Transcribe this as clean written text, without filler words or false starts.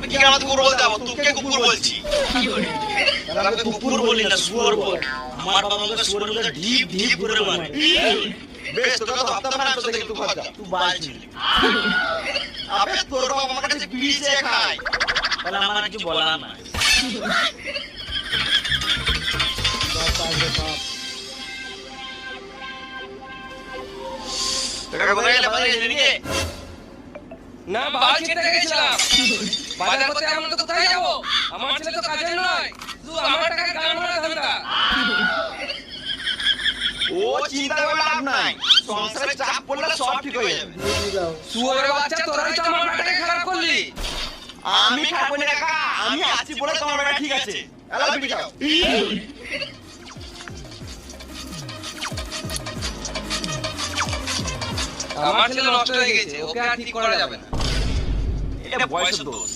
কি আমাকে কুকুর বলতে হবে? তোকে কুকুর বলছি। আমাকে কুকুর বলি না, শুয়োর বল। আমার বাবা আমাকে শুয়োরের মধ্যে ঢিপ ঢিপ করে মারে। বেশ, তোকে তো ভাবতে হবে না, আমি তোকে তুই ভাবছা। তুই বালছি। আবে তোর বাবা আমার কাছে বিড়ি চেয়ে খায়। তাহলে আমার কিছু বলার না। তোকে কোথায় গেলে বাজারে গেলি রে? না, বাল ছিঁড়তে গেছিলাম। বাজার করতে আমরা তো কোথায় যাবো? আমার ছেলে তো কাজের নয়, শুধু আমার টাকায় গান মারা ধান্দা। ও চিন্তা করে লাভ নাই, সংসারে চাপ পড়লে সব ঠিক হয়ে যাবে। শুয়োরের বাচ্চা, তোরাই তো আমার টাকায় খারাপ করলি। আমি খাবো না কাকা, আমি আছি বলে তোমার বেটা ঠিক আছে। এলা বিড়ি খাও। আমার ছেলে নষ্ট হয়ে গেছে, ওকে আর ঠিক করা যাবে না। এটা বয়সের দোষ।